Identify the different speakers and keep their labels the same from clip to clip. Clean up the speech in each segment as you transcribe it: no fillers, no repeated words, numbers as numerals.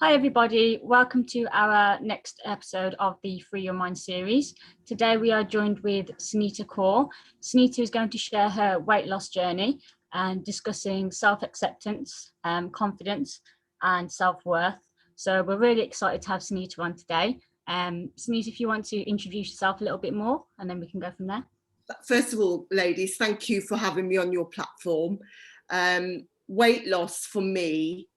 Speaker 1: Hi everybody, welcome to our next episode of the Free Your Mind series. Today we are joined with Sunita Kaur. Sunita is going to share her weight loss journey and discussing self-acceptance, confidence and self-worth. So we're really excited to have Sunita on today. Sunita, if you want to introduce yourself a little bit more and then we can go from there.
Speaker 2: First of all, ladies, thank you for having me on your platform. Weight loss for me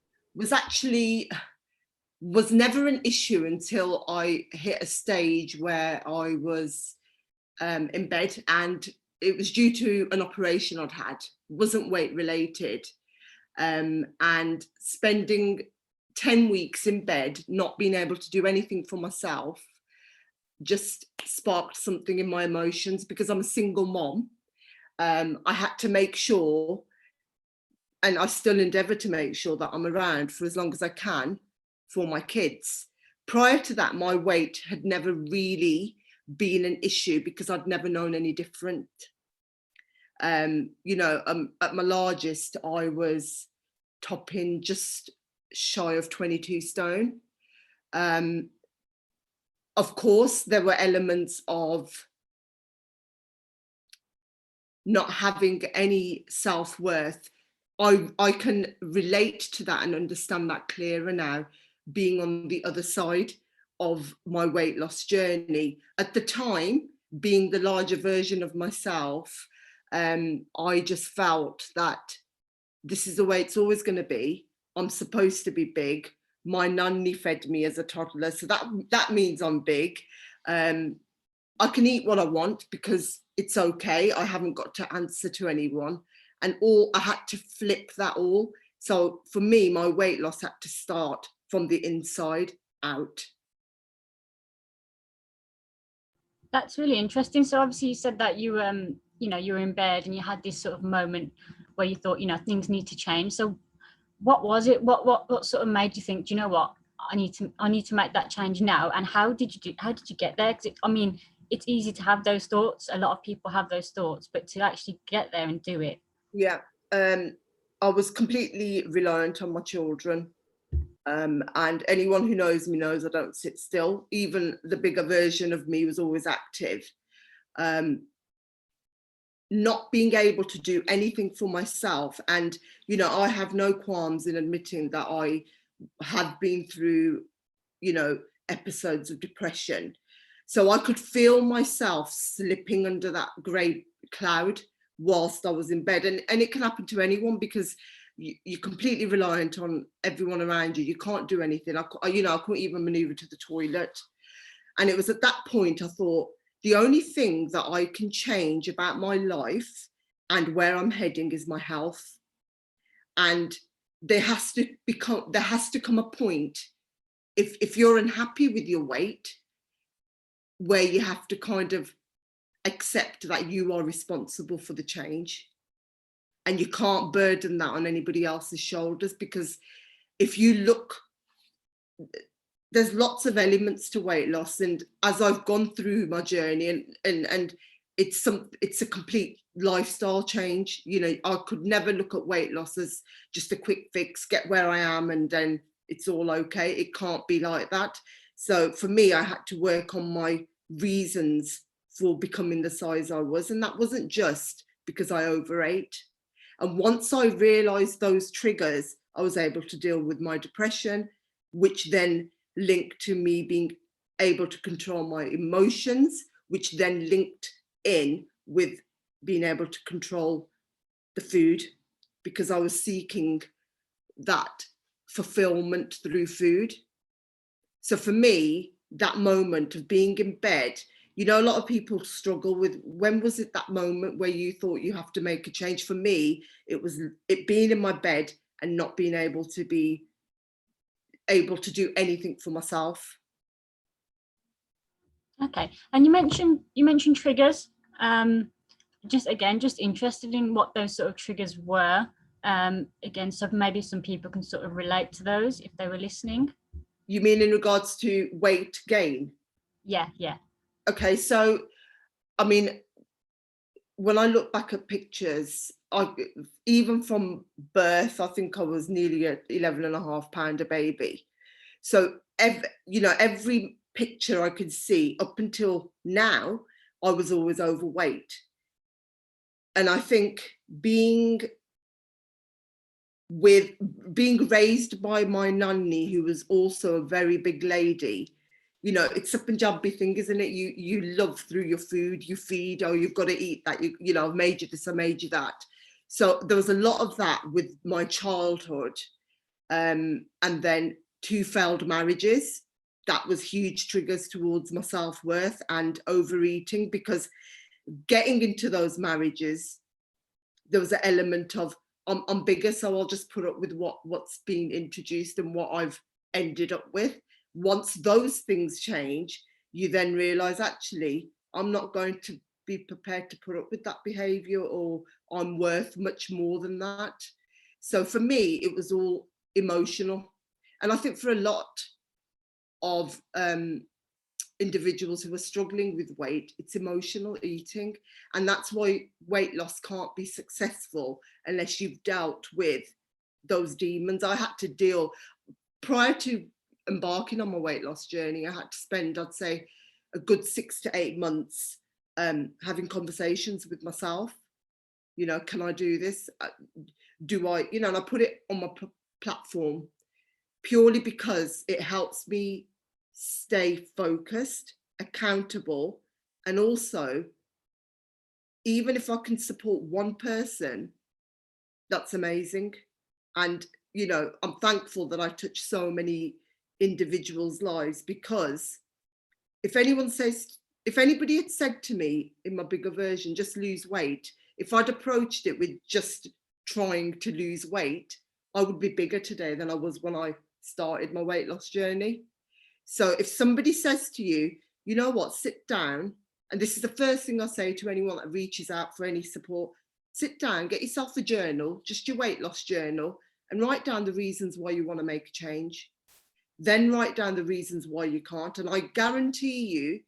Speaker 2: was never an issue until I hit a stage where I was in bed, and it was due to an operation I'd had. It wasn't weight related, and spending 10 weeks in bed, not being able to do anything for myself, just sparked something in my emotions. Because I'm a single mom, I had to make sure, and I still endeavour to make sure, that I'm around for as long as I can for my kids. Prior to that, my weight had never really been an issue because I'd never known any different. At my largest, I was topping just shy of 22 stone. Of course, there were elements of not having any self-worth. I can relate to that and understand that clearer now, being on the other side of my weight loss journey. At the time, being the larger version of myself, I just felt that this is the way it's always going to be. I'm supposed to be big. My nanny fed me as a toddler, so that means I'm big. I can eat what I want because it's okay. I haven't got to answer to anyone. And I had to flip that all. So for me, my weight loss had to start from the inside out.
Speaker 1: That's really interesting. So obviously you said that you you were in bed and you had this sort of moment where you thought, things need to change. So what was it? What sort of made you think, do you know what? I need to make that change now. And how did you get there? Because it's easy to have those thoughts. A lot of people have those thoughts, but to actually get there and do it.
Speaker 2: Yeah. I was completely reliant on my children. And anyone who knows me knows I don't sit still. Even the bigger version of me was always active. Not being able to do anything for myself. And, I have no qualms in admitting that I have been through, episodes of depression. So I could feel myself slipping under that grey cloud whilst I was in bed. And it can happen to anyone because you're completely reliant on everyone around you. You can't do anything. I couldn't even maneuver to the toilet. And it was at that point I thought, the only thing that I can change about my life and where I'm heading is my health. And there has to come a point, if you're unhappy with your weight, where you have to kind of accept that you are responsible for the change. And you can't burden that on anybody else's shoulders, because if you look, there's lots of elements to weight loss. And as I've gone through my journey, and it's a complete lifestyle change. I could never look at weight loss as just a quick fix, get where I am and then it's all okay. It can't be like that. So for me, I had to work on my reasons for becoming the size I was. And that wasn't just because I overate. And once I realized those triggers, I was able to deal with my depression, which then linked to me being able to control my emotions, which then linked in with being able to control the food, because I was seeking that fulfillment through food. So for me, that moment of being in bed, a lot of people struggle with, when was it that moment where you thought you have to make a change? For me, it was it being in my bed and not being able to do anything for myself.
Speaker 1: Okay. And you mentioned triggers. Just interested in what those sort of triggers were. Again, so maybe some people can sort of relate to those if they were listening.
Speaker 2: You mean in regards to weight gain?
Speaker 1: Yeah.
Speaker 2: Okay, so when I look back at pictures, even from birth, I think I was nearly 11.5 pound a baby. So every picture I could see up until now, I was always overweight. And I think being raised by my nanny, who was also a very big lady, it's a Punjabi thing, isn't it? You love through your food, you feed, oh, you've got to eat that, I've made you this, I made you that. So there was a lot of that with my childhood. And then 2 failed marriages, that was huge triggers towards my self-worth and overeating, because getting into those marriages, there was an element of, I'm bigger, so I'll just put up with what's been introduced and what I've ended up with. Once those things change, you then realize, actually, I'm not going to be prepared to put up with that behavior, or I'm worth much more than that. So for me, it was all emotional. And I think for a lot of individuals who are struggling with weight, it's emotional eating. And that's why weight loss can't be successful unless you've dealt with those demons. I had to deal, prior to embarking on my weight loss journey, I had to spend, I'd say, a good 6 to 8 months having conversations with myself. Can I do this? Do I, and I put it on my platform purely because it helps me stay focused, accountable, and also, even if I can support one person, that's amazing. And I'm thankful that I touched so many individuals' lives, because if anybody had said to me in my bigger version, just lose weight, if I'd approached it with just trying to lose weight, I would be bigger today than I was when I started my weight loss journey. So if somebody says to you, you know what, sit down, and this is the first thing I say to anyone that reaches out for any support, sit down, get yourself a journal, just your weight loss journal, and write down the reasons why you want to make a change. Then write down the reasons why you can't. And I guarantee you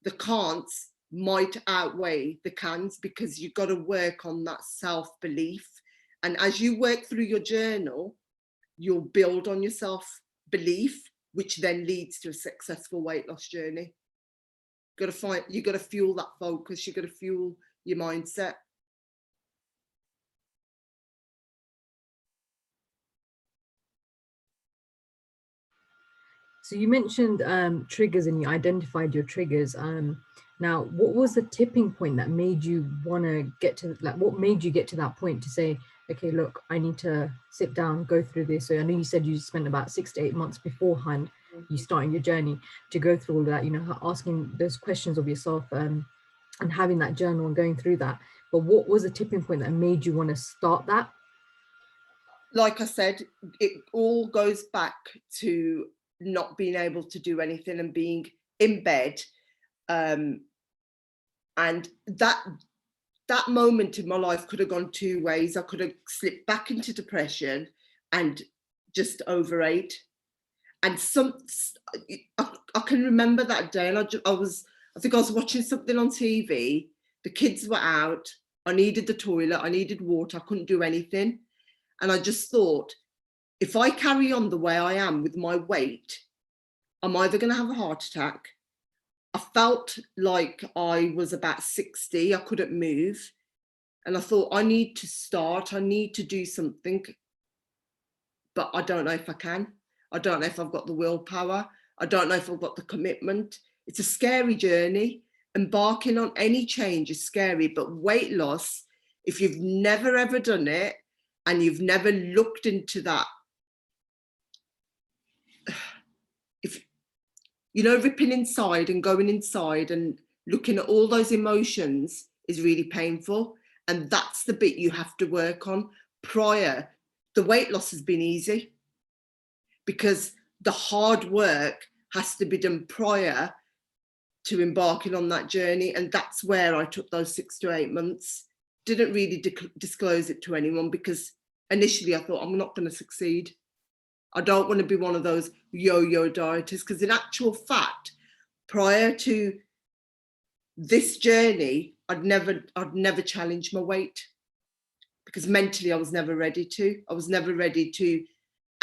Speaker 2: the can'ts might outweigh the cans, because you've got to work on that self-belief. And as you work through your journal, you'll build on your self-belief, which then leads to a successful weight loss journey. You've got to fuel that focus, you've got to fuel your mindset.
Speaker 3: So you mentioned triggers, and you identified your triggers. Now, what was the tipping point that made you want to get to, what made you get to that point to say, okay, look, I need to sit down, go through this? So I know you said you spent about 6 to 8 months beforehand, you starting your journey, to go through all of that, asking those questions of yourself, and having that journal and going through that. But what was the tipping point that made you want to start that?
Speaker 2: Like I said, it all goes back to not being able to do anything and being in bed. And that moment in my life could have gone 2 ways. I could have slipped back into depression and just overate. And I can remember that day, and I think I was watching something on TV. The kids were out. I needed the toilet. I needed water. I couldn't do anything. And I just thought, if I carry on the way I am with my weight, I'm either going to have a heart attack. I felt like I was about 60. I couldn't move. And I thought, I need to start. I need to do something. But I don't know if I can. I don't know if I've got the willpower. I don't know if I've got the commitment. It's a scary journey. Embarking on any change is scary, but weight loss, if you've never ever done it and you've never looked into that, if ripping inside and going inside and looking at all those emotions is really painful. And that's the bit you have to work on. Prior, the weight loss has been easy, because the hard work has to be done prior to embarking on that journey. And that's where I took those 6 to 8 months. Didn't really disclose it to anyone, because initially I thought, I'm not going to succeed. I don't want to be one of those yo-yo dieters, because in actual fact, prior to this journey, I'd never challenged my weight, because mentally I was never ready to. I was never ready to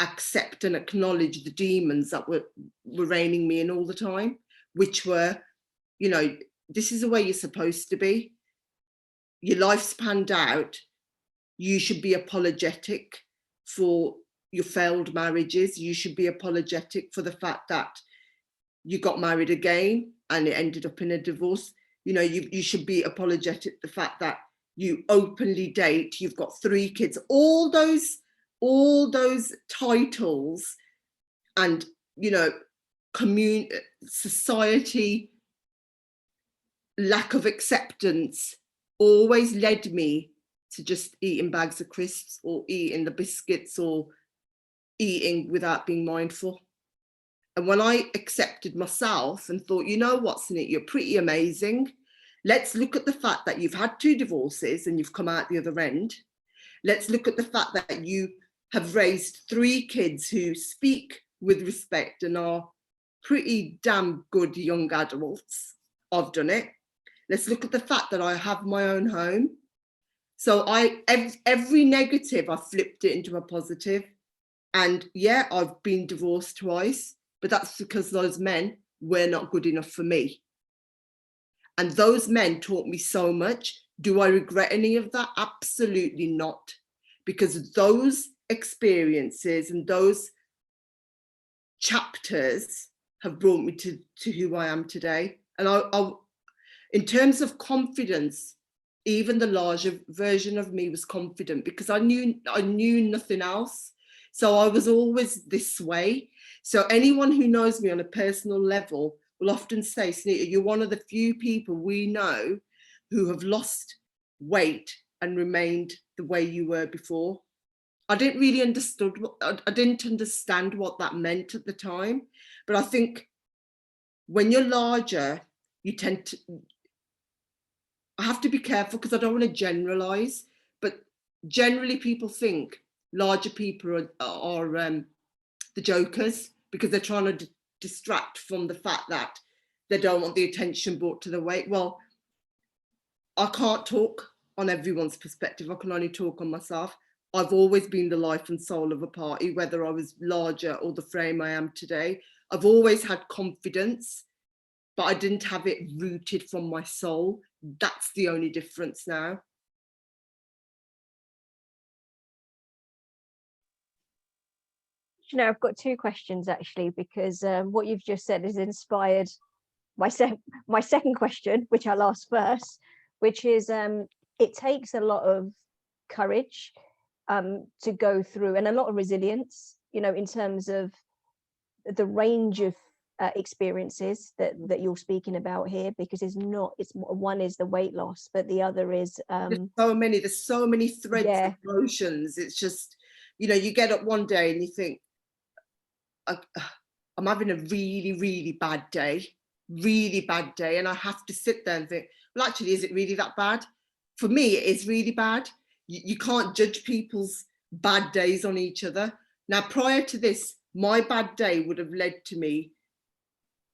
Speaker 2: accept and acknowledge the demons that were reining me in all the time, which were, you know, this is the way you're supposed to be. Your life's panned out. You should be apologetic for your failed marriages. You should be apologetic for the fact that you got married again and it ended up in a divorce. You know, you should be apologetic the fact that you openly date, you've got 3 kids, all those titles and, you know, society lack of acceptance always led me to just eating bags of crisps or eating the biscuits or eating without being mindful. And when I accepted myself and thought, you know what, Sunita, you're pretty amazing. Let's look at the fact that you've had 2 divorces and you've come out the other end. Let's look at the fact that you have raised 3 kids who speak with respect and are pretty damn good young adults. I've done it. Let's look at the fact that I have my own home. So every negative, I flipped it into a positive. And yeah, I've been divorced twice, but that's because those men were not good enough for me. And those men taught me so much. Do I regret any of that? Absolutely not. Because those experiences and those chapters have brought me to who I am today. And I, in terms of confidence, even the larger version of me was confident because I knew nothing else. So I was always this way. So anyone who knows me on a personal level will often say, Sunita, you're one of the few people we know who have lost weight and remained the way you were before. I didn't really understand what that meant at the time. But I think when you're larger, you tend to, I have to be careful because I don't want to generalize, but generally people think larger people are the jokers because they're trying to distract from the fact that they don't want the attention brought to the weight. Well, I can't talk on everyone's perspective. I can only talk on myself. I've always been the life and soul of a party, whether I was larger or the frame I am today. I've always had confidence, but I didn't have it rooted from my soul. That's the only difference now.
Speaker 4: You know, I've got 2 questions actually, because what you've just said has inspired my second question, which I'll ask first, which is it takes a lot of courage to go through, and a lot of resilience, you know, in terms of the range of experiences that you're speaking about here, because it's one is the weight loss, but the other is
Speaker 2: there's so many threads of emotions. It's just, you know, you get up one day and you think, I'm having a really, really bad day, and I have to sit there and think, well, actually, is it really that bad? For me, it is really bad. You can't judge people's bad days on each other. Now, prior to this, my bad day would have led to me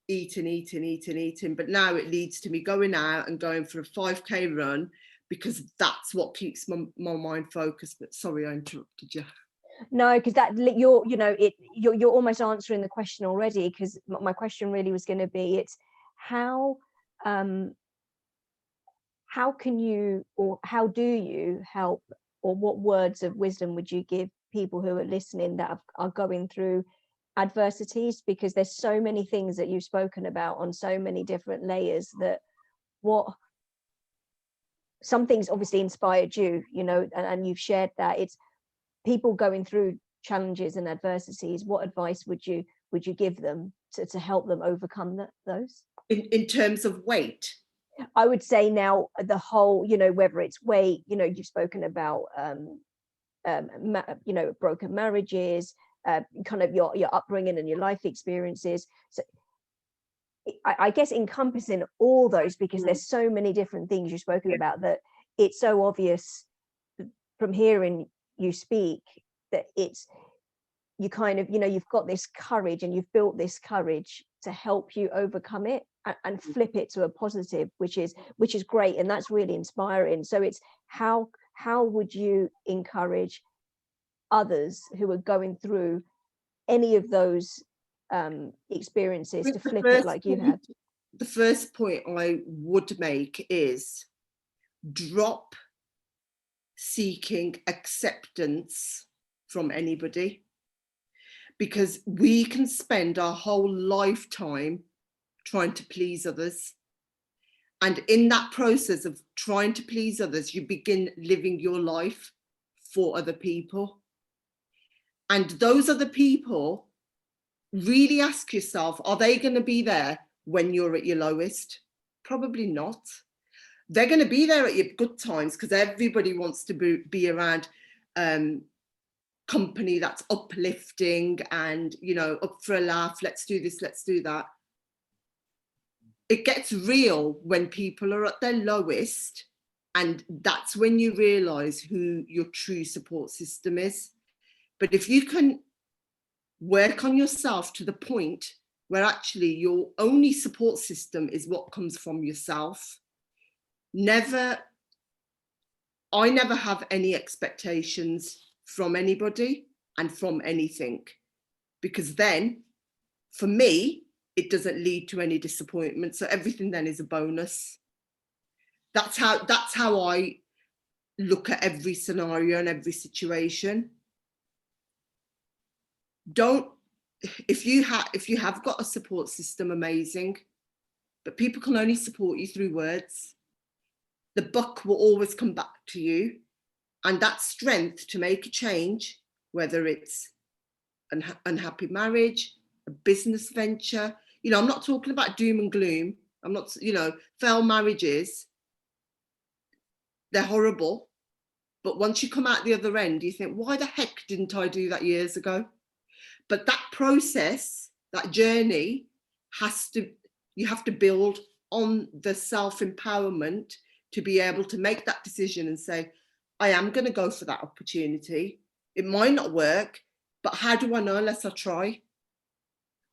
Speaker 2: eating, but now it leads to me going out and going for a 5K run because that's what keeps my mind focused. But sorry, I interrupted you. No,
Speaker 4: because that you're almost answering the question already, because my question really was going to be, it's how can you, or how do you help, or what words of wisdom would you give people who are listening that are going through adversities? Because there's so many things that you've spoken about on so many different layers, that something's obviously inspired you, you know, and you've shared that. It's people going through challenges and adversities. What advice would you give them to help them overcome those?
Speaker 2: In terms of weight?
Speaker 4: I would say now the whole, you know, whether it's weight, you know, you've spoken about, you know, broken marriages, kind of your upbringing and your life experiences. So I guess encompassing all those, because there's so many different things you've spoken about, that it's so obvious from hearing you speak that it's, you kind of, you know, you've got this courage and you've built this courage to help you overcome it and flip it to a positive, which is great, and that's really inspiring. So it's how would you encourage others who are going through any of those experiences to flip it like you have?
Speaker 2: The first point I would make is drop seeking acceptance from anybody, because we can spend our whole lifetime trying to please others. And in that process of trying to please others, you begin living your life for other people. And those other people, really ask yourself, are they going to be there when you're at your lowest? Probably not. They're going to be there at your good times, because everybody wants to be around company that's uplifting and, you know, up for a laugh, let's do this, let's do that. It gets real when people are at their lowest, and that's when you realize who your true support system is. But if you can work on yourself to the point where actually your only support system is what comes from yourself, I never have any expectations from anybody and from anything, because then for me, it doesn't lead to any disappointment. So everything then is a bonus. That's how I look at every scenario and every situation. If you have got a support system, amazing, but people can only support you through words. The buck will always come back to you, and that strength to make a change, whether it's an unhappy marriage, a business venture, you know, I'm not talking about doom and gloom. I'm not, you know, failed marriages, they're horrible, but once you come out the other end, you think, why the heck didn't I do that years ago? But that process, that journey you have to build on the self-empowerment to be able to make that decision and say, I am going to go for that opportunity. It might not work, but how do I know unless I try?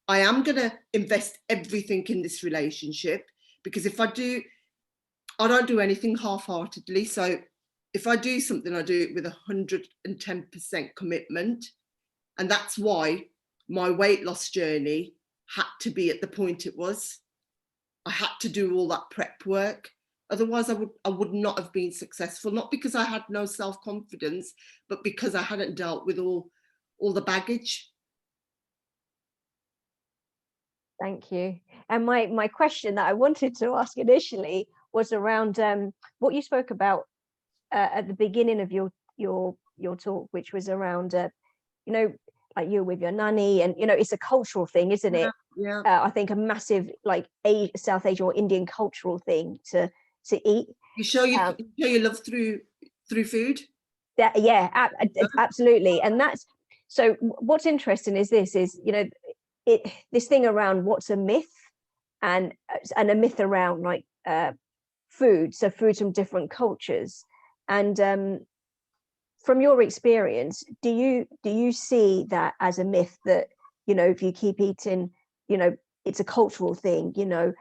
Speaker 2: I am going to invest everything in this relationship, because if I don't do anything half-heartedly. So if I do something, I do it with 110% commitment. And that's why my weight loss journey had to be at the point it was. I had to do all that prep work. Otherwise, I would not have been successful, not because I had no self-confidence, but because I hadn't dealt with all the baggage.
Speaker 4: Thank you. And my question that I wanted to ask initially was around what you spoke about at the beginning of your talk, which was around, you know, like you with your nanny, and, you know, it's a cultural thing, isn't it?
Speaker 2: Yeah.
Speaker 4: I think a massive, like, South Asian or Indian cultural thing to eat.
Speaker 2: You show your love through food.
Speaker 4: Absolutely. And that's, so what's interesting is this is, you know, this thing around what's a myth and a myth around like food, so foods from different cultures. And from your experience, do you see that as a myth, that, you know, if you keep eating, you know, it's a cultural thing, you know,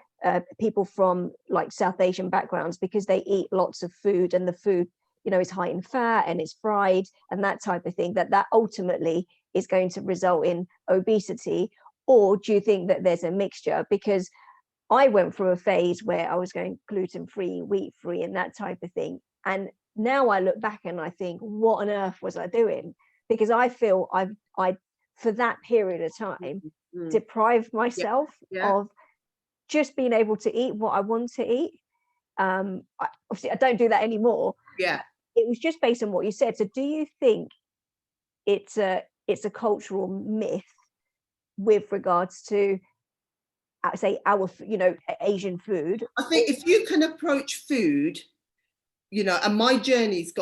Speaker 4: people from like South Asian backgrounds, because they eat lots of food, and the food, you know, is high in fat and it's fried and that type of thing, that ultimately is going to result in obesity? Or do you think that there's a mixture? Because I went through a phase where I was going gluten-free, wheat-free and that type of thing. And now I look back and I think, what on earth was I doing? Because I feel I for that period of time, deprived myself of just being able to eat what I want to eat. Obviously, I don't do that anymore.
Speaker 2: Yeah.
Speaker 4: It was just based on what you said. So do you think it's a cultural myth with regards to, say, our, you know, Asian food?
Speaker 2: I think if you can approach food, you know, and my journey's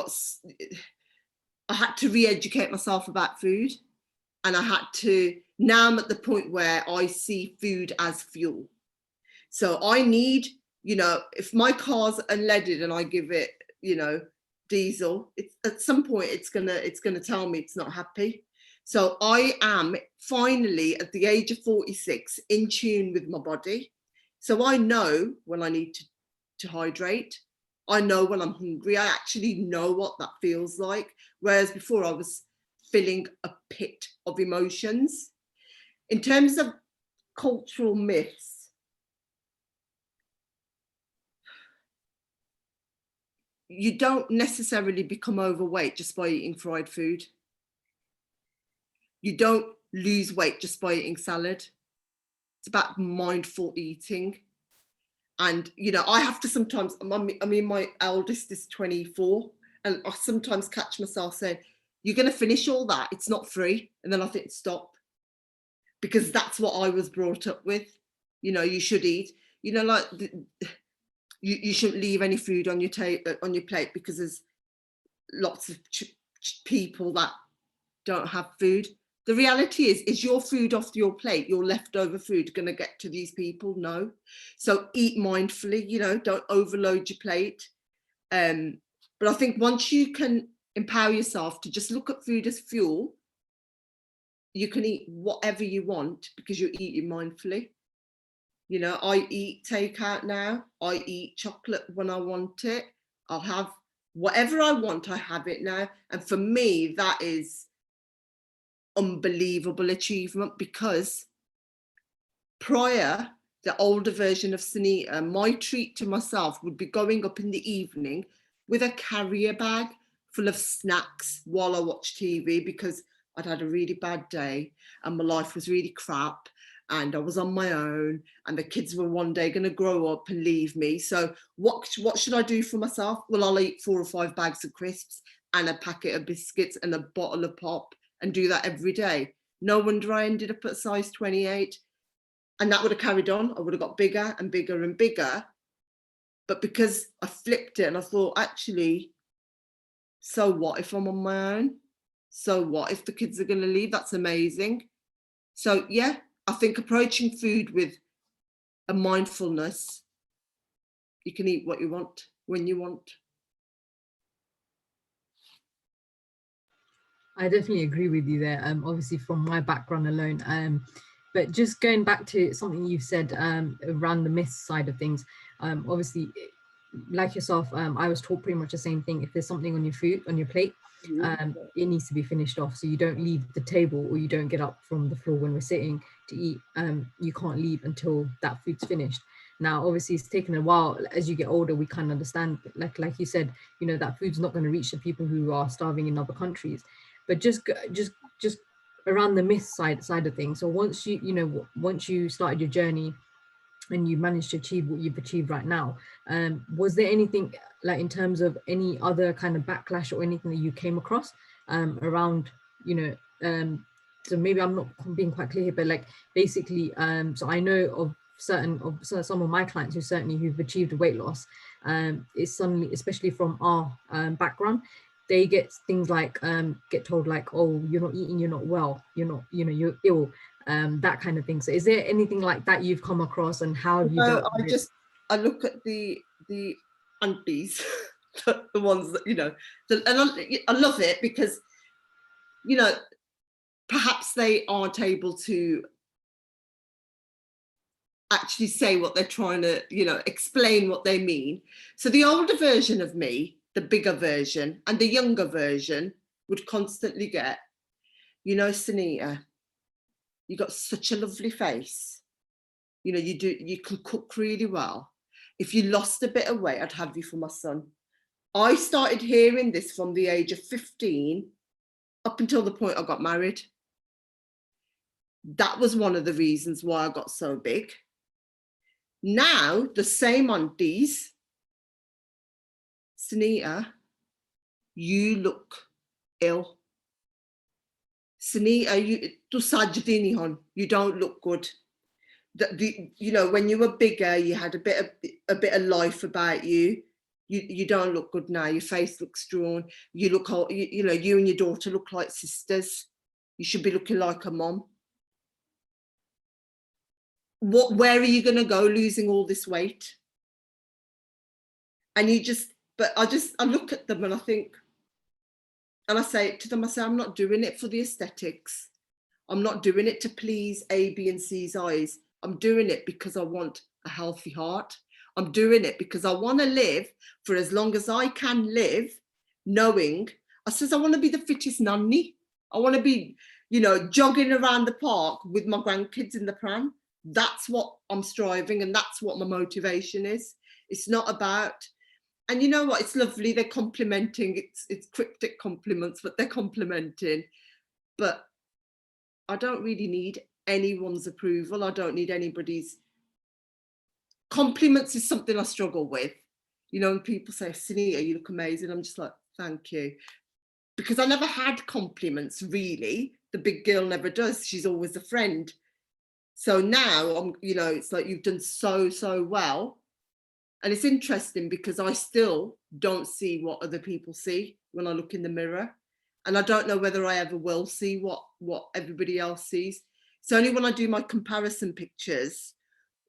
Speaker 2: I had to re-educate myself about food, and now I'm at the point where I see food as fuel. So I need, you know, if my car's unleaded and I give it, you know, diesel, at some point it's gonna tell me it's not happy. So I am finally at the age of 46 in tune with my body. So I know when I need to hydrate. I know when I'm hungry. I actually know what that feels like. Whereas before I was filling a pit of emotions. in terms of cultural myths, you don't necessarily become overweight just by eating fried food. You don't lose weight just by eating salad. It's about mindful eating. And, you know, I have to sometimes, I mean, my eldest is 24, and I sometimes catch myself saying, you're going to finish all that. It's not free. And then I think, stop. Because that's what I was brought up with. You know, you should eat, you know, like you shouldn't leave any food on your plate, because there's lots of people that don't have food. The reality is your food off your plate, your leftover food, going to get to these people? No. So eat mindfully, you know, don't overload your plate. But I think once you can empower yourself to just look at food as fuel, you can eat whatever you want because you're eating mindfully. You know, I eat takeout now. I eat chocolate when I want it. I'll have whatever I want, I have it now. And for me, that is unbelievable achievement, because prior, the older version of Sunita, my treat to myself would be going up in the evening with a carrier bag full of snacks while I watch TV, because I'd had a really bad day and my life was really crap and I was on my own and the kids were one day going to grow up and leave me. So what should I do for myself? Well, I'll eat 4 or 5 bags of crisps and a packet of biscuits and a bottle of pop, and do that every day. No wonder I ended up at size 28. And that would have carried on. I would have got bigger and bigger and bigger. But because I flipped it and I thought, actually, so what if I'm on my own? So what if the kids are going to leave? That's amazing. So yeah, I think approaching food with a mindfulness, you can eat what you want, when you want.
Speaker 3: I definitely agree with you there. Obviously from my background alone, but just going back to something you said around the myths side of things. Obviously, like yourself, I was taught pretty much the same thing. If there's something on your plate, it needs to be finished off. So you don't leave the table, or you don't get up from the floor when we're sitting to eat. You can't leave until that food's finished. Now, obviously, it's taken a while. As you get older, we kind of understand, like you said, you know, that food's not going to reach the people who are starving in other countries. But just around the myth side of things. So once you started your journey and you managed to achieve what you've achieved right now, was there anything, like in terms of any other kind of backlash or anything that you came across around, you know, so maybe I'm not being quite clear here, but like basically, so I know of some of my clients who've achieved weight loss, it's suddenly, especially from our background, they get things like get told like, oh, you're not eating, you're not well, you're not, you know, you're ill, that kind of thing. So is there anything like that you've come across, and how have you dealt with it?
Speaker 2: I look at the aunties, the ones that, you know, and I love it, because, you know, perhaps they aren't able to actually say what they're trying to, you know, explain what they mean. So the older version of me, the bigger version, and the younger version would constantly get, you know, Sunita, you got such a lovely face. You know, you can cook really well. If you lost a bit of weight, I'd have you for my son. I started hearing this from the age of 15 up until the point I got married. That was one of the reasons why I got so big. Now, the same aunties, Sunita, you look ill. Sunita, you don't look good. You know, when you were bigger, you had a bit of life about you. You don't look good now. Your face looks drawn. You look, you know, you and your daughter look like sisters. You should be looking like a mom. Where are you going to go losing all this weight? And I look at them and I think, and I say to them, I say, I'm not doing it for the aesthetics. I'm not doing it to please A, B, and C's eyes. I'm doing it because I want a healthy heart. I'm doing it because I want to live for as long as I can live, knowing, I says, I want to be the fittest nanny. I want to be, jogging around the park with my grandkids in the pram. That's what I'm striving, and that's what my motivation is. It's not about, and you know what, it's lovely, they're complimenting, it's cryptic compliments, but they're complimenting. But I don't really need anyone's approval. I don't need anybody's compliments. Is something I struggle with. When people say, Sunita, you look amazing, I'm just like, thank you. Because I never had compliments, really. The big girl never does. She's always a friend. So now it's like, you've done so well. And it's interesting because I still don't see what other people see when I look in the mirror. And I don't know whether I ever will see what everybody else sees. It's only when I do my comparison pictures,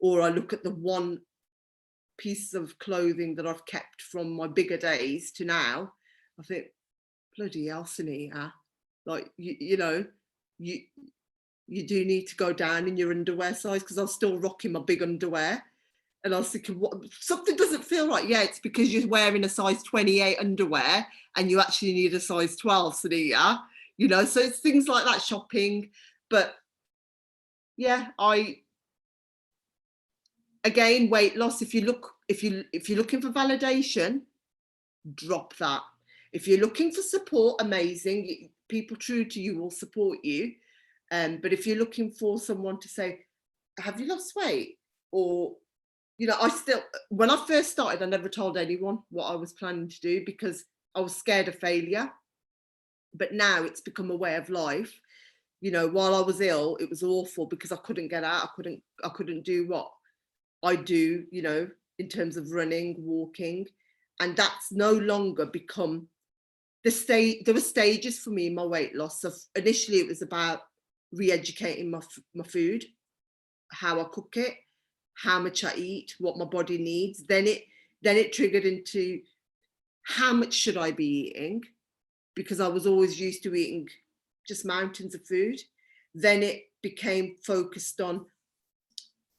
Speaker 2: or I look at the one piece of clothing that I've kept from my bigger days to now, I think, bloody hell, Sunita, like, you do need to go down in your underwear size, because I'm still rocking my big underwear. And I was thinking, something doesn't feel right. Yeah, it's because you're wearing a size 28 underwear and you actually need a size 12, Sunita. So it's things like that, shopping. But yeah, again, weight loss. If you're looking for validation, drop that. If you're looking for support, amazing. People true to you will support you. But if you're looking for someone to say, have you lost weight? Or when I first started, I never told anyone what I was planning to do because I was scared of failure. But now it's become a way of life. While I was ill, it was awful because I couldn't get out. I couldn't do what I do, in terms of running, walking. And that's no longer become the stage. There were stages for me in my weight loss. So initially it was about re-educating my food, how I cook it, how much I eat, what my body needs. Then it triggered into how much should I be eating, because I was always used to eating just mountains of food. Then it became focused on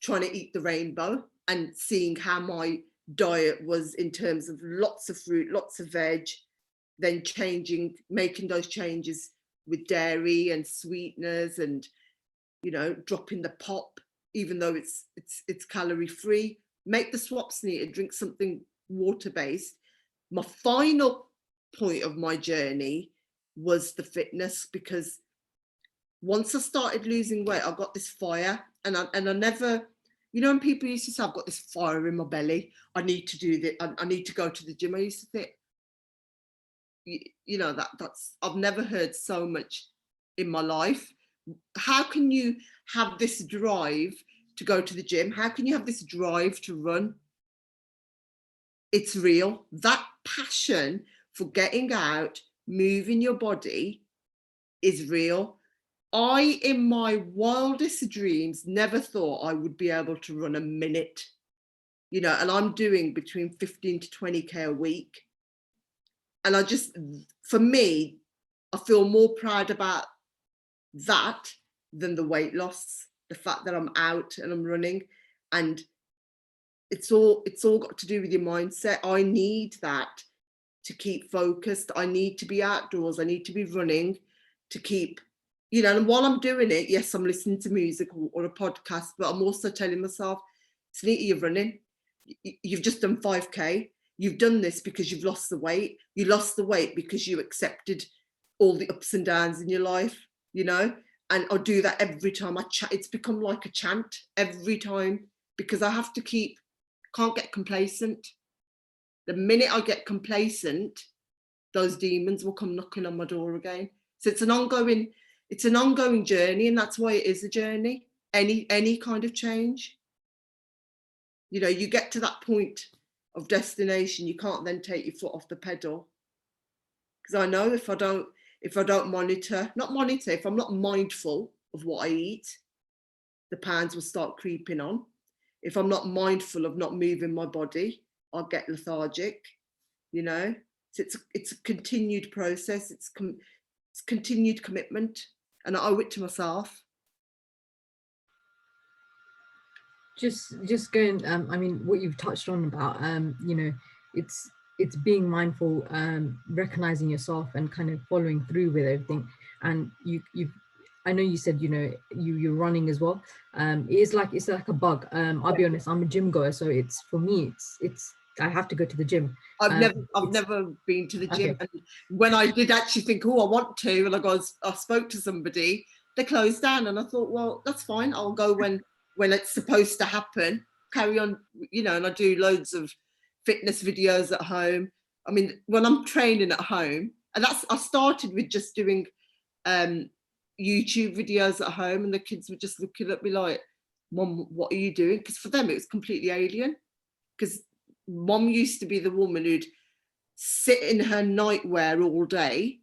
Speaker 2: trying to eat the rainbow and seeing how my diet was in terms of lots of fruit, lots of veg, then making those changes with dairy and sweeteners, and dropping the pop, even though it's calorie free. Make the swaps, Sunita, drink something water based. My final point of my journey was the fitness, because once I started losing weight, I got this fire, and I never, when people used to say, I've got this fire in my belly, I need to do this, I need to go to the gym. I used to think, that's, I've never heard so much in my life. How can you have this drive to go to the gym? How can you have this drive to run? It's real. That passion for getting out, moving your body is real. I, in my wildest dreams, never thought I would be able to run a minute, and I'm doing between 15 to 20K a week. And for me, I feel more proud about that than the weight loss, the fact that I'm out and I'm running. And it's all got to do with your mindset. I need that to keep focused. I need to be outdoors. I need to be running to keep, and while I'm doing it, yes, I'm listening to music or a podcast, but I'm also telling myself, Sunita, you're running. You've just done 5K. You've done this because you've lost the weight. You lost the weight because you accepted all the ups and downs in your life, and I do that every time I chat. It's become like a chant every time, because I have to can't get complacent. The minute I get complacent, those demons will come knocking on my door again. So it's an ongoing journey, and that's why it is a journey. Any kind of change, you get to that point of destination, you can't then take your foot off the pedal. Because I know if I don't if I'm not mindful of what I eat, the pounds will start creeping on. If I'm not mindful of not moving my body, I'll get lethargic, So it's a continued process. It's continued commitment, and I owe it to myself.
Speaker 3: Just going, I mean, what you've touched on about, it's being mindful, recognizing yourself and kind of following through with everything. And you've I know you said, you know, you're running as well. It's like a bug. I'll be honest, I'm a gym goer, so it's for me, it's I have to go to the gym.
Speaker 2: I've never been to the gym.
Speaker 3: Okay.
Speaker 2: And when I did actually think, oh, I want to, and I spoke to somebody, they closed down, and I thought, well, that's fine. I'll go when it's supposed to happen. Carry on, you know. And I do loads of fitness videos at home. I mean, when I'm training at home, and I started with just doing YouTube videos at home, and the kids were just looking at me like, Mum, what are you doing? Because for them it was completely alien. Because Mum used to be the woman who'd sit in her nightwear all day,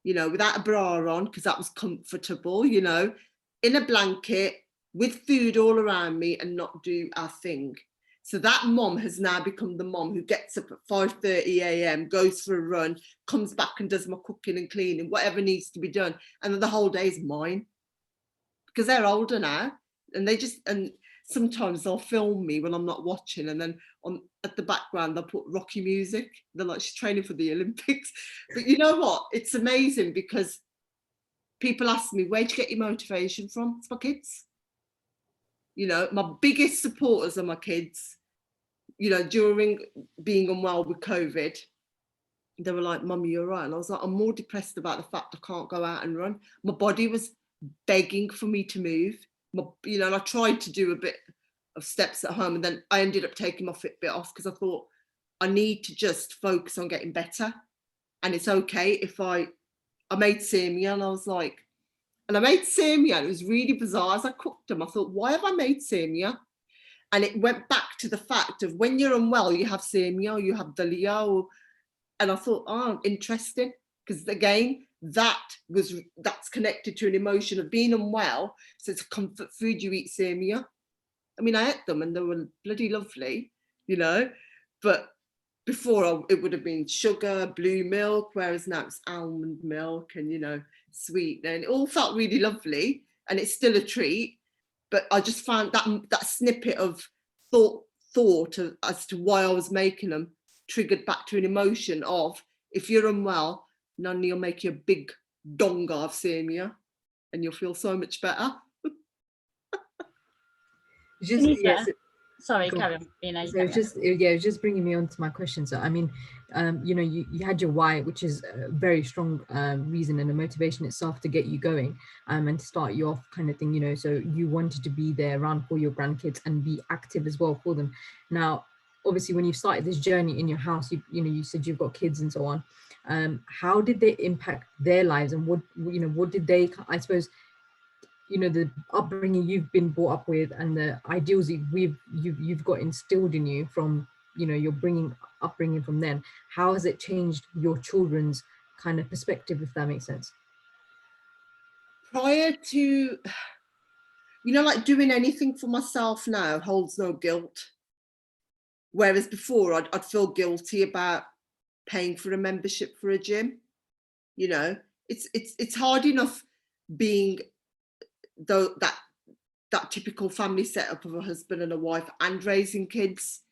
Speaker 2: you know, without a bra on, because that was comfortable, you know, in a blanket with food all around me, and not do our thing. So that mum has now become the mum who gets up at 5:30 a.m, goes for a run, comes back and does my cooking and cleaning, whatever needs to be done. And then the whole day is mine, because they're older now, and sometimes they'll film me when I'm not watching, and then at the background they'll put Rocky music. They're like, she's training for the Olympics. But you know what? It's amazing, because people ask me, where'd you get your motivation from? It's my kids. You know, my biggest supporters are my kids. You know, during being unwell with COVID, they were like, Mummy, you're right. And I was like, I'm more depressed about the fact I can't go out and run. My body was begging for me to move. You know, and I tried to do a bit of steps at home, and then I ended up taking my Fitbit off, because I thought I need to just focus on getting better. And it's okay if I made semia, and I was like, and I made semia, and it was really bizarre. As I cooked them, I thought, why have I made semia? And it went back to the fact of when you're unwell, you have semia, you have dalia, and I thought, oh, interesting, because again, that's connected to an emotion of being unwell. So it's a comfort food. You eat semia. I mean, I ate them and they were bloody lovely, you know. But before, it would have been sugar, blue milk, whereas now it's almond milk and, you know, sweet. And it all felt really lovely, and it's still a treat. But I just found that snippet of thought as to why I was making them triggered back to an emotion of, if you're unwell, Nanny will make you a big donga of semia, and you'll feel so much better.
Speaker 1: Sunita, sorry, carry on.
Speaker 3: So it's just bringing me on to my question. So I mean, you know, you had your why, which is a very strong reason and a motivation itself to get you going, and to start you off, kind of thing, you know. So you wanted to be there around for your grandkids and be active as well for them. Now, obviously, when you started this journey in your house, you know, you said you've got kids and so on. How did they impact their lives, and what did they, I suppose, you know, the upbringing you've been brought up with and the ideals you've got instilled in you from, you know, your upbringing from then, how has it changed your children's kind of perspective, if that makes sense?
Speaker 2: Prior to, you know, like doing anything for myself now holds no guilt, whereas before I'd feel guilty about paying for a membership for a gym. You know, it's hard enough being that typical family setup of a husband and a wife and raising kids.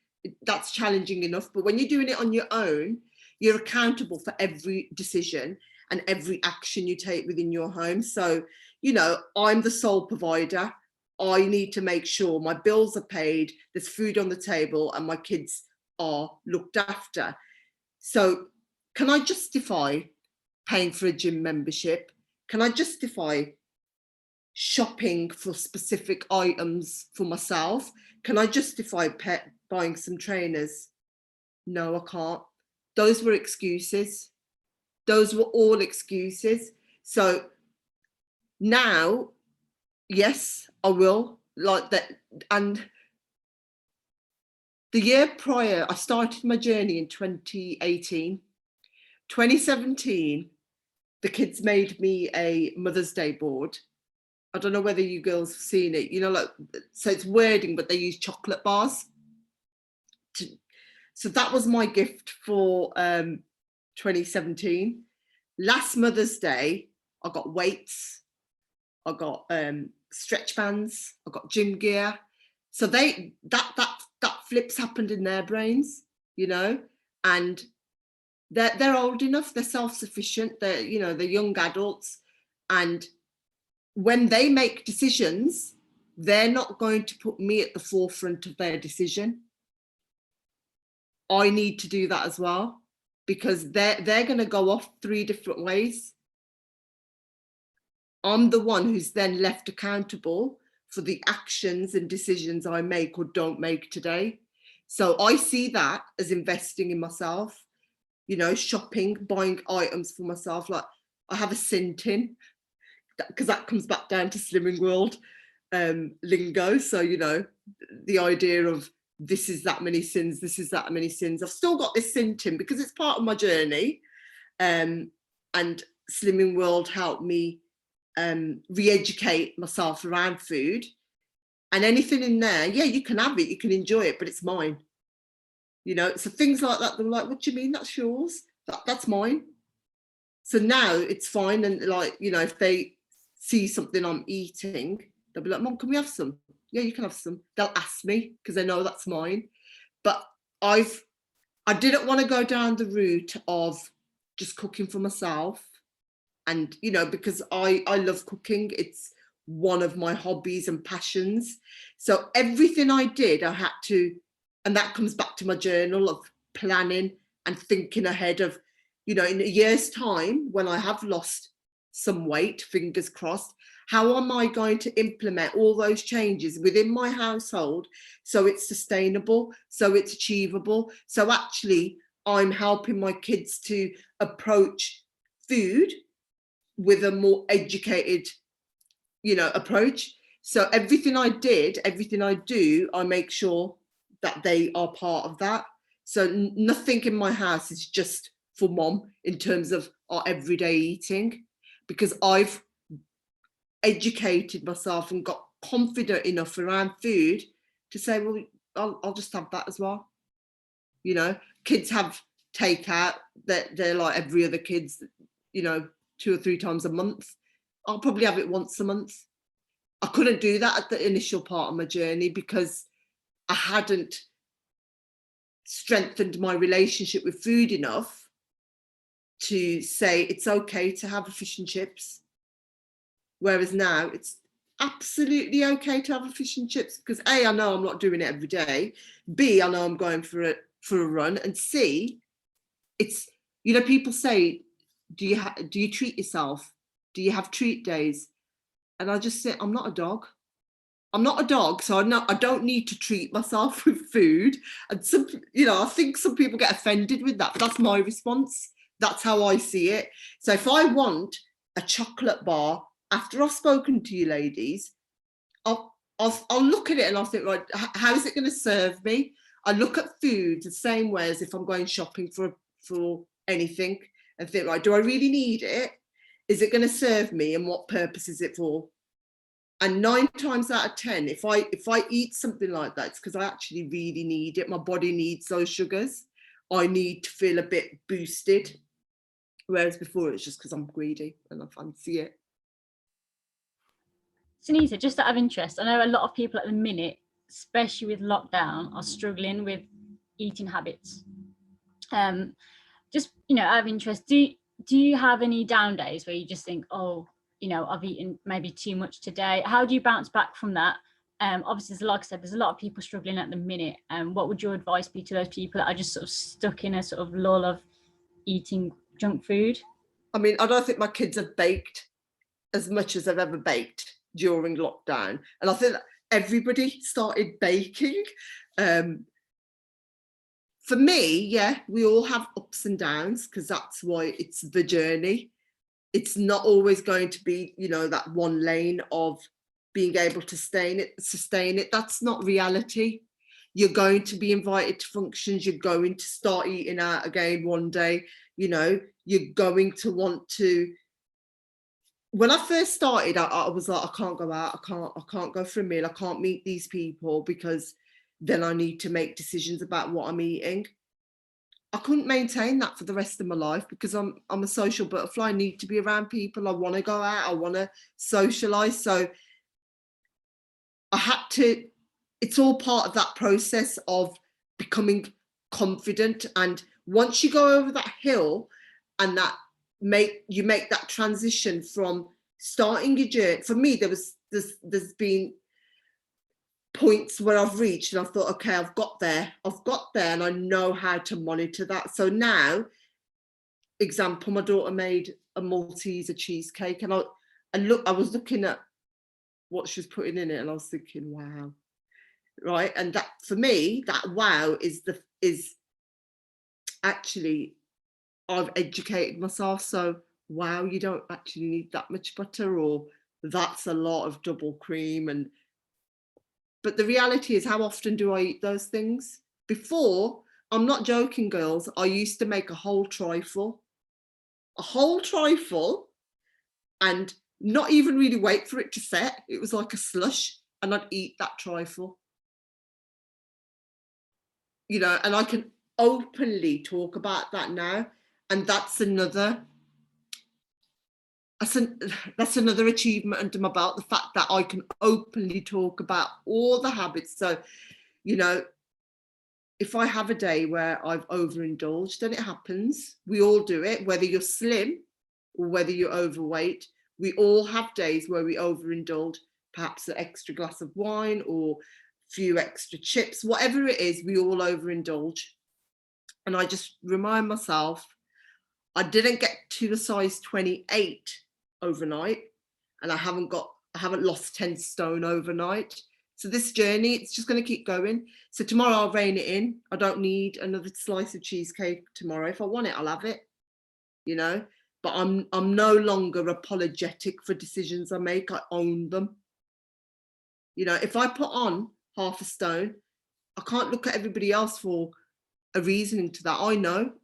Speaker 2: That's challenging enough, but when you're doing it on your own, you're accountable for every decision and every action you take within your home. So, you know, I'm the sole provider. I need to make sure my bills are paid, there's food on the table, and my kids are looked after. So can I justify paying for a gym membership? Can I justify shopping for specific items for myself? Can I justify buying some trainers? No, I can't. Those were excuses. Those were all excuses. So now, yes, I will, like that. And the year prior, I started my journey in 2018. 2017, the kids made me a Mother's Day board. I don't know whether you girls have seen it, you know, like, so it's wording, but they use chocolate bars. So that was my gift for 2017. Last Mother's Day, I got weights, I got stretch bands, I got gym gear. So that flips happened in their brains, you know, and they're old enough, they're self-sufficient, they're, you know, they're young adults, and when they make decisions, they're not going to put me at the forefront of their decision. I need to do that as well, because they're going to go off 3 different ways. I'm the one who's then left accountable for the actions and decisions I make or don't make today. So I see that as investing in myself, you know, shopping, buying items for myself. Like, I have a sin tin, because that comes back down to Slimming World lingo. So, you know, the idea of this is that many sins, this is that many sins. I've still got this sin tin because it's part of my journey. And Slimming World helped me re-educate myself around food. And anything in there, yeah, you can have it, you can enjoy it, but it's mine. You know, so things like that, they're like, what do you mean that's yours? That's mine. So now it's fine. And like, you know, if they see something I'm eating, they'll be like, Mom, can we have some? Yeah, you can have some. They'll ask me because they know that's mine. But I didn't want to go down the route of just cooking for myself. And, you know, because I love cooking. It's one of my hobbies and passions. So everything I did, I had to, and that comes back to my journal of planning and thinking ahead of, you know, in a year's time, when I have lost some weight, fingers crossed, how am I going to implement all those changes within my household so it's sustainable, so it's achievable? So actually, I'm helping my kids to approach food with a more educated, you know, approach. So everything I did, everything I do, I make sure that they are part of that. So nothing in my house is just for Mom in terms of our everyday eating, because I've educated myself and got confident enough around food to say, well, I'll just have that as well. You know, kids have takeout, they're like every other kids, you know, 2 or 3 times a month. I'll probably have it once a month. I couldn't do that at the initial part of my journey because I hadn't strengthened my relationship with food enough to say it's okay to have a fish and chips. Whereas now it's absolutely okay to have a fish and chips because A, I know I'm not doing it every day. B, I know I'm going for a run. And C, it's, you know, people say, do you treat yourself? Do you have treat days? And I just say, I'm not a dog. I'm not a dog, so I don't need to treat myself with food. And some, you know, I think some people get offended with that, but that's my response. That's how I see it. So if I want a chocolate bar after I've spoken to you ladies, I'll look at it and I'll think, right, how is it going to serve me? I look at food the same way as if I'm going shopping for anything and think, right, do I really need it? Is it going to serve me, and what purpose is it for? And 9 times out of 10, if I eat something like that, it's because I actually really need it. My body needs those sugars. I need to feel a bit boosted. Whereas before it's just because I'm greedy and I fancy it.
Speaker 1: Sunita, just out of interest, I know a lot of people at the minute, especially with lockdown, are struggling with eating habits. Just, you know, out of interest, do you have any down days where you just think, oh, you know, I've eaten maybe too much today? How do you bounce back from that? Obviously, like I said, there's a lot of people struggling at the minute. What would your advice be to those people that are just sort of stuck in a sort of lull of eating junk food?
Speaker 2: I mean, I don't think my kids have baked as much as I've ever baked during lockdown. And I think everybody started baking. For me, yeah, we all have ups and downs because that's why it's the journey. It's not always going to be, you know, that one lane of being able to sustain it. That's not reality. You're going to be invited to functions. You're going to start eating out again one day. You know, you're going to want to. When I first started, I was like, I can't go out. I can't go for a meal. I can't meet these people because then I need to make decisions about what I'm eating. I couldn't maintain that for the rest of my life because I'm a social butterfly. I need to be around people. I want to go out. I want to socialize. So I had to, it's all part of that process of becoming confident. And once you go over that hill and you make that transition from starting your journey, for me, there's been points where I've reached and I thought, okay, I've got there and I know how to monitor that. So now, example, my daughter made a Malteser cheesecake, and I was looking at what she was putting in it, and I was thinking, wow, right? And that, for me, that wow is actually, I've educated myself. So wow, you don't actually need that much butter, or that's a lot of double cream. But the reality is, how often do I eat those things? Before, I'm not joking, girls, I used to make a whole trifle, and not even really wait for it to set. It was like a slush, and I'd eat that trifle. You know, and I can openly talk about that now. And that's another achievement under my belt, the fact that I can openly talk about all the habits. So, you know, if I have a day where I've overindulged, and it happens, we all do it, whether you're slim or whether you're overweight, we all have days where we overindulge, perhaps an extra glass of wine or a few extra chips, whatever it is, we all overindulge. And I just remind myself, I didn't get to a size 28 overnight, and I haven't lost 10 stone overnight. So this journey, it's just going to keep going. So tomorrow I'll rein it in. I don't need another slice of cheesecake tomorrow. If I want it, I'll have it, you know. But I'm no longer apologetic for decisions I make. I own them. You know, if I put on half a stone, I can't look at everybody else for a reasoning to that.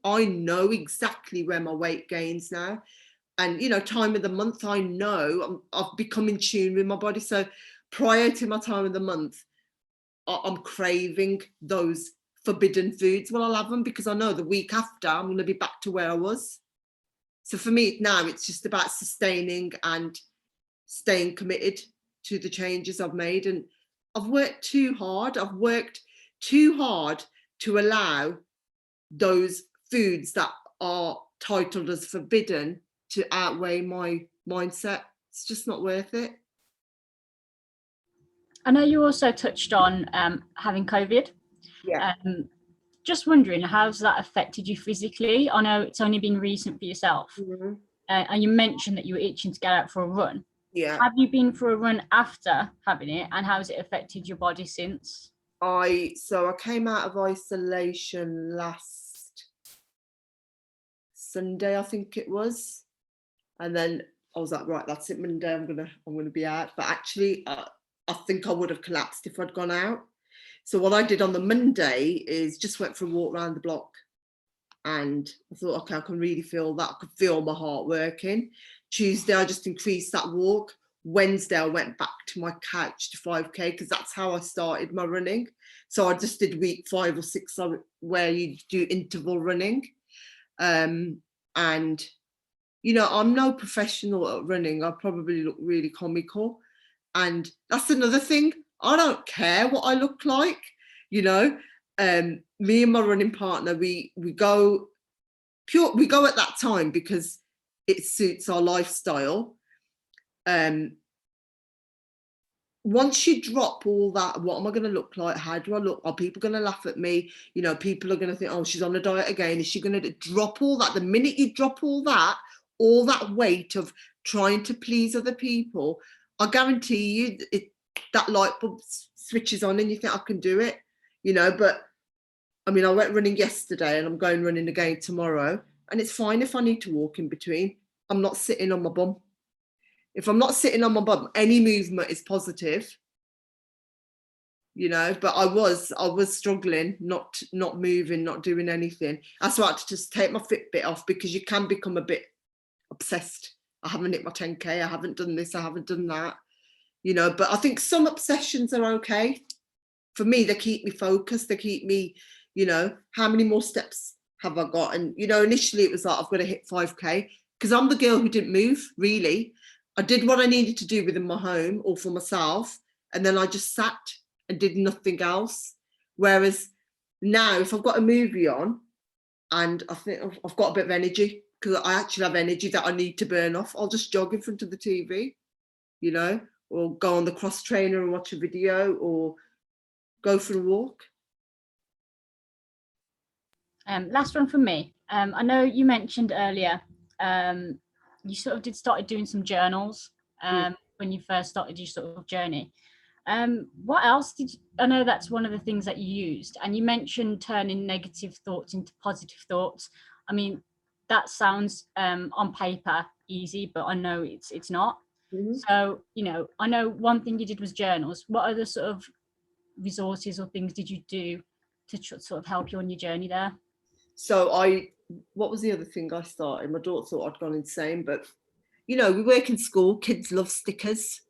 Speaker 2: I know exactly where my weight gains now. And, you know, time of the month, I know I've become in tune with my body. So prior to my time of the month, I'm craving those forbidden foods. Well, I'll have them because I know the week after I'm going to be back to where I was. So for me now, it's just about sustaining and staying committed to the changes I've made. And I've worked too hard to allow those foods that are titled as forbidden to outweigh my mindset. It's just not worth it.
Speaker 1: I know you also touched on having COVID.
Speaker 2: Yeah.
Speaker 1: Just wondering, how's that affected you physically? I know it's only been recent for yourself.
Speaker 2: Mm-hmm.
Speaker 1: And you mentioned that you were itching to get out for a run.
Speaker 2: Yeah.
Speaker 1: Have you been for a run after having it, and how has it affected your body since?
Speaker 2: I came out of isolation last Sunday, I think it was, and then I was like, right, that's it, Monday I'm gonna be out. But actually, I think I would have collapsed if I'd gone out. So what I did on the Monday is just went for a walk around the block, and I thought, okay, I can really feel that. I could feel my heart working. Tuesday, I just increased that walk. Wednesday, I went back to my couch to 5K because that's how I started my running. So I just did week 5 or 6 where you do interval running. And, you know, I'm no professional at running. I probably look really comical. And that's another thing. I don't care what I look like, you know. Me and my running partner, we go at that time because it suits our lifestyle. Once you drop all that, what am I going to look like? How do I look? Are people going to laugh at me? You know, people are going to think, oh, she's on a diet again. Is she going to drop all that? The minute you drop all that weight of trying to please other people, I guarantee you that light bulb switches on and you think, I can do it, you know. But I mean, I went running yesterday and I'm going running again tomorrow, and it's fine if I need to walk in between. I'm not sitting on my bum. If I'm not sitting on my bum, any movement is positive, you know. But I was struggling, not moving, not doing anything. That's why I had to just take my Fitbit off, because you can become a bit obsessed. I haven't hit my 10K, I haven't done this, I haven't done that, you know. But I think some obsessions are okay. For me, they keep me focused, they keep me, you know, how many more steps have I got? And, you know, initially it was like, I've got to hit 5K, because I'm the girl who didn't move, really. I did what I needed to do within my home or for myself, and then I just sat and did nothing else. Whereas now, if I've got a movie on and I think I've got a bit of energy, because I actually have energy that I need to burn off, I'll just jog in front of the TV, you know, or go on the cross trainer and watch a video, or go for a walk.
Speaker 1: Last one from me. I know you mentioned earlier you sort of started doing some journals when you first started your sort of journey. What else I know that's one of the things that you used, and you mentioned turning negative thoughts into positive thoughts. I mean, that sounds on paper easy, but I know it's not. So, you know, I know one thing you did was journals. What other sort of resources or things did you do to sort of help you on your journey there?
Speaker 2: So what was the other thing I started? My daughter thought I'd gone insane, but you know, we work in school, kids love stickers,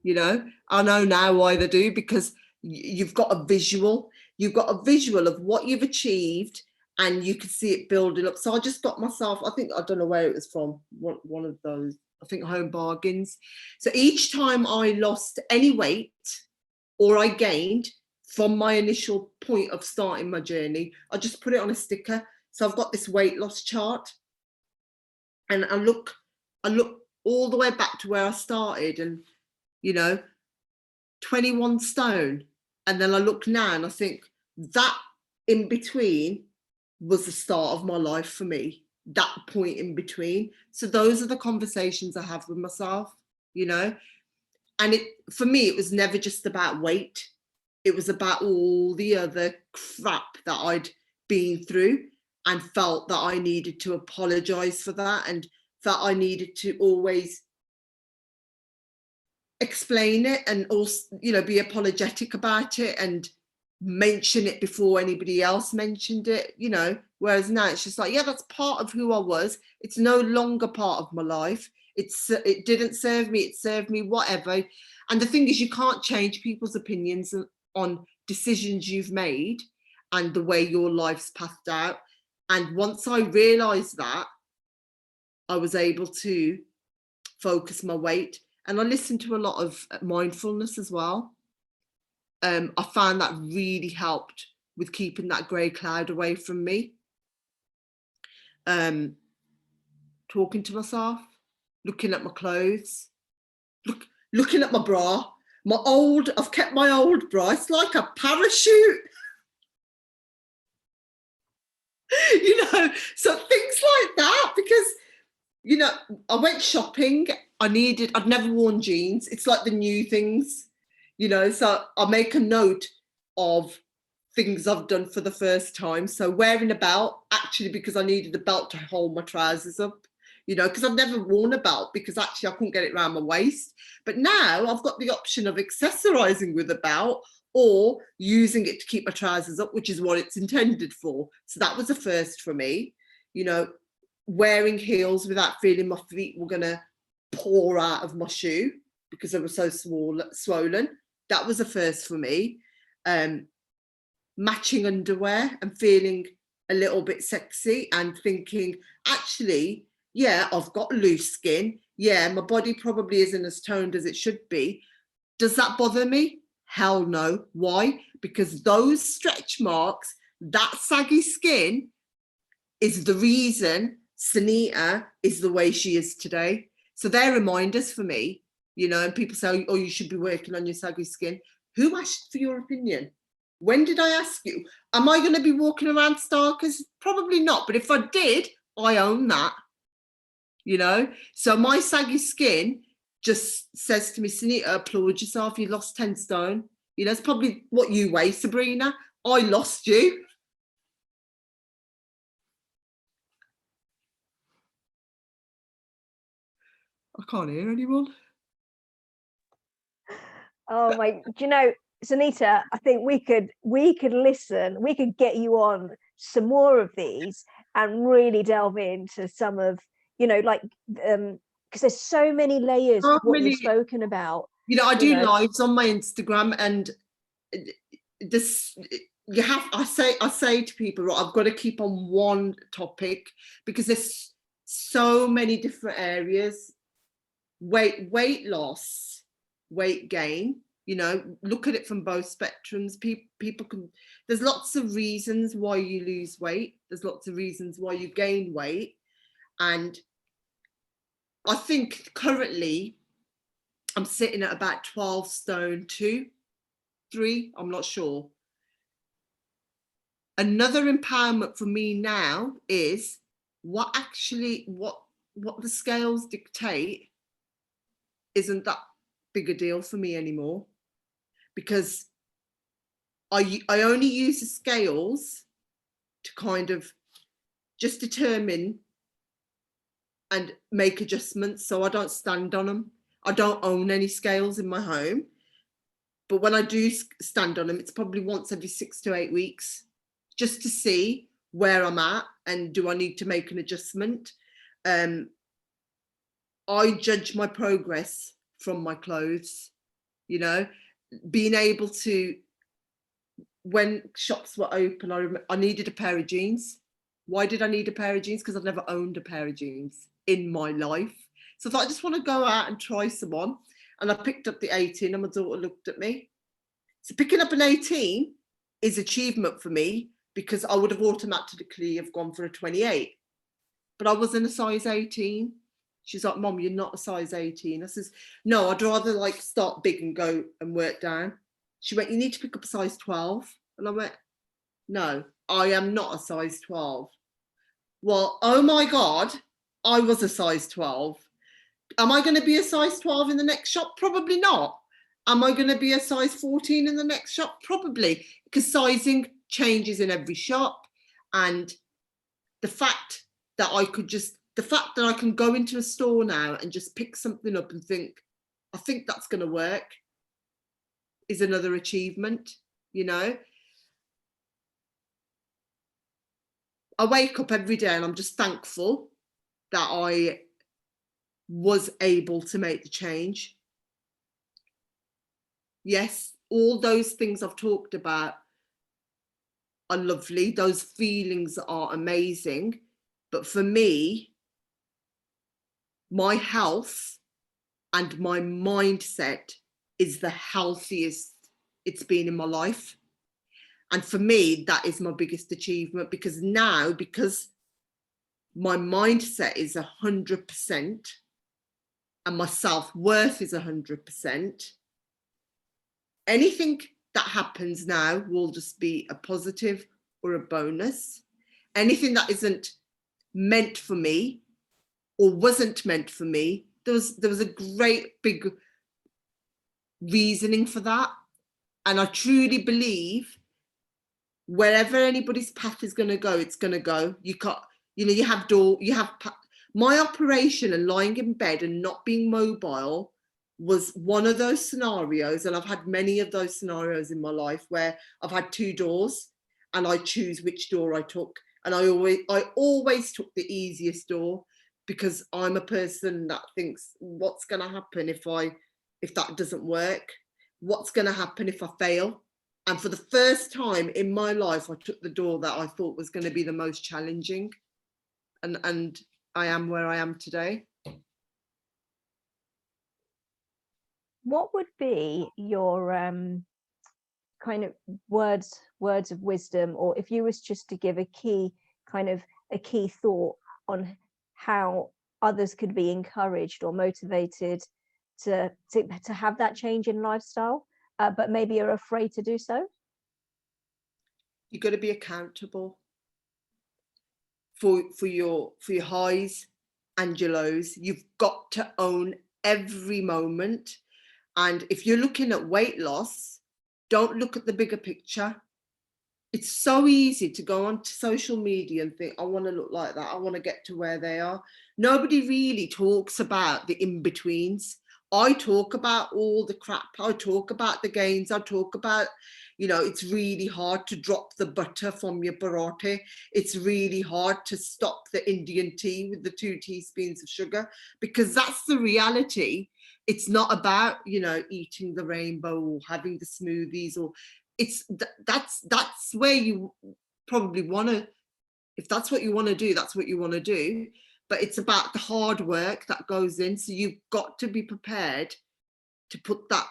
Speaker 2: you know. I know now why they do, because you've got a visual of what you've achieved, and you can see it building up. So I just got myself, I think, I don't know where it was from, one of those, I think Home Bargains. So each time I lost any weight or I gained from my initial point of starting my journey, I just put it on a sticker. So I've got this weight loss chart, and I look all the way back to where I started, and you know, 21 stone. And then I look now and I think that in between was the start of my life for me, that point in between. So those are the conversations I have with myself, you know. And for me, it was never just about weight. It was about all the other crap that I'd been through, and felt that I needed to apologize for that, and that I needed to always explain it, and also, you know, be apologetic about it and mention it before anybody else mentioned it, you know. Whereas now it's just like, yeah, that's part of who I was. It's no longer part of my life. It didn't serve me, it served me, whatever. And the thing is, you can't change people's opinions on decisions you've made and the way your life's pathed out. And once I realized that, I was able to focus my weight. And I listened to a lot of mindfulness as well. I found that really helped with keeping that grey cloud away from me. Talking to myself, looking at my clothes, looking at my bra. I've kept my old bra. It's like a parachute. You know, so things like that, because, you know, I went shopping. I'd never worn jeans. It's like the new things, you know, so I make a note of things I've done for the first time. So wearing a belt, actually, because I needed a belt to hold my trousers up, you know, because I've never worn a belt because actually I couldn't get it around my waist. But now I've got the option of accessorizing with a belt or using it to keep my trousers up, which is what it's intended for. So that was a first for me, you know, wearing heels without feeling my feet were going to pour out of my shoe because they were so swollen. That was a first for me. Matching underwear and feeling a little bit sexy and thinking, actually, yeah, I've got loose skin. Yeah, my body probably isn't as toned as it should be. Does that bother me? Hell no. Why? Because those stretch marks, that saggy skin, is the reason Sunita is the way she is today. So they're reminders for me, you know, and people say, oh, you should be working on your saggy skin. Who asked for your opinion? When did I ask you? Am I going to be walking around starkers? Probably not. But if I did, I own that, you know. So my saggy skin just says to me, Sunita, applaud yourself. You lost 10 stone. You know, it's probably what you weigh, Sabrina. I lost you. I can't hear anyone.
Speaker 4: Oh my, do you know, Sunita, I think we could listen, we could get you on some more of these and really delve into some of, you know, like, because there's so many layers of what you've spoken about.
Speaker 2: You know, I do lives on my Instagram, and this, I say to people, right, I've got to keep on one topic because there's so many different areas. Weight loss, weight gain, you know, look at it from both spectrums. People can, there's lots of reasons why you lose weight. There's lots of reasons why you gain weight. And I think currently I'm sitting at about 12 stone 2, 3, I'm not sure. Another empowerment for me now is what the scales dictate isn't that big a deal for me anymore, because I only use the scales to kind of just determine and make adjustments, so I don't stand on them. I don't own any scales in my home, but when I do stand on them, it's probably once every 6 to 8 weeks, just to see where I'm at and do I need to make an adjustment. I judge my progress from my clothes, you know, being able to, when shops were open, I needed a pair of jeans. Why did I need a pair of jeans? Because I've never owned a pair of jeans in my life. So I thought, I just want to go out and try some on. And I picked up the 18 and my daughter looked at me. So picking up an 18 is achievement for me, because I would have automatically have gone for a 28. But I wasn't a size 18. She's like, Mom, you're not a size 18. I says, no, I'd rather like start big and go and work down. She went, you need to pick up a size 12. And I went, no, I am not a size 12. Well, oh my God, I was a size 12. Am I going to be a size 12 in the next shop? Probably not. Am I going to be a size 14 in the next shop? Probably, because sizing changes in every shop. And the fact that I can go into a store now and just pick something up and think, I think that's going to work, is another achievement, you know. I wake up every day and I'm just thankful that I was able to make the change. Yes, all those things I've talked about are lovely. Those feelings are amazing. But for me, my health and my mindset is the healthiest it's been in my life. And for me, that is my biggest achievement, because now, because my mindset is 100% and my self-worth is 100%, anything that happens now will just be a positive or a bonus. Anything that isn't meant for me or wasn't meant for me, there was a great big reasoning for that. And I truly believe wherever anybody's path is going to go, it's going to go. You can't, you know, my operation and lying in bed and not being mobile was one of those scenarios, and I've had many of those scenarios in my life where I've had 2 doors and I choose which door I took, and I always took the easiest door, because I'm a person that thinks, what's going to happen if that doesn't work? What's going to happen if I fail? And for the first time in my life, I took the door that I thought was going to be the most challenging, and I am where I am today.
Speaker 4: What would be your kind of words of wisdom, or if you was just to give a key thought on how others could be encouraged or motivated to have that change in lifestyle, but maybe are afraid to do so?
Speaker 2: You've got to be accountable for your highs and your lows. You've got to own every moment. And if you're looking at weight loss, don't look at the bigger picture. It's so easy to go onto social media and think, I want to look like that, I want to get to where they are. Nobody really talks about the in-betweens. I talk about all the crap, I talk about the gains, I talk about, you know, it's really hard to drop the butter from your paratha. It's really hard to stop the Indian tea with the 2 teaspoons of sugar, because that's the reality. It's not about, you know, eating the rainbow or having the smoothies, or that's where you probably want to, if that's what you want to do, that's what you want to do. But it's about the hard work that goes in. So you've got to be prepared to put that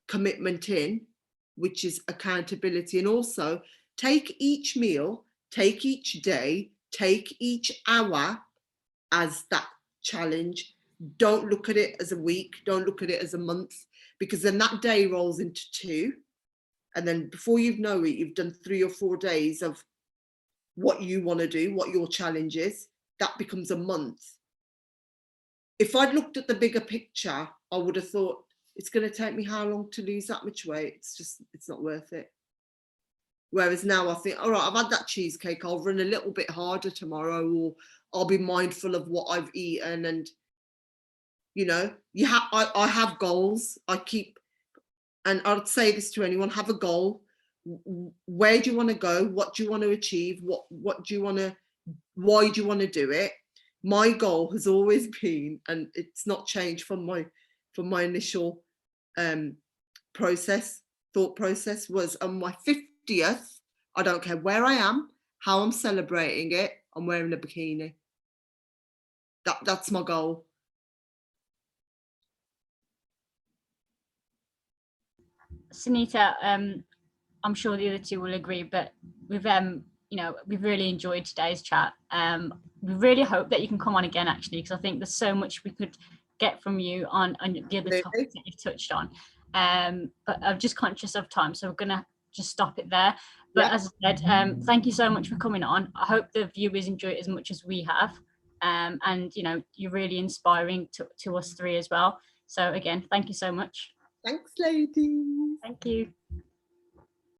Speaker 2: commitment in, which is accountability. And also take each meal, take each day, take each hour as that challenge. Don't look at it as a week, don't look at it as a month, because then that day rolls into 2. And then before you know it, you've done 3 or 4 days of what you want to do, what your challenge is. That becomes a month. If I'd looked at the bigger picture, I would have thought, it's going to take me how long to lose that much weight? It's not worth it. Whereas now I think, all right, I've had that cheesecake, I'll run a little bit harder tomorrow, or I'll be mindful of what I've eaten. And, you know, I have goals. And I'd say this to anyone, have a goal. Where do you want to go? What do you want to achieve? What do you want to, why do you want to do it? My goal has always been, and it's not changed from my initial thought process, was on my 50th, I don't care where I am, how I'm celebrating it, I'm wearing a bikini. That's my goal.
Speaker 1: Sunita, I'm sure the other two will agree, but we've we've really enjoyed today's chat. We really hope that you can come on again, actually, because I think there's so much we could get from you on the other topics that you've touched on. But I'm just conscious of time, so we're gonna just stop it there. But as I said, thank you so much for coming on. I hope the viewers enjoy it as much as we have. And you know, you're really inspiring to us three as well. So again, thank you so much.
Speaker 2: Thanks, ladies.
Speaker 1: Thank you.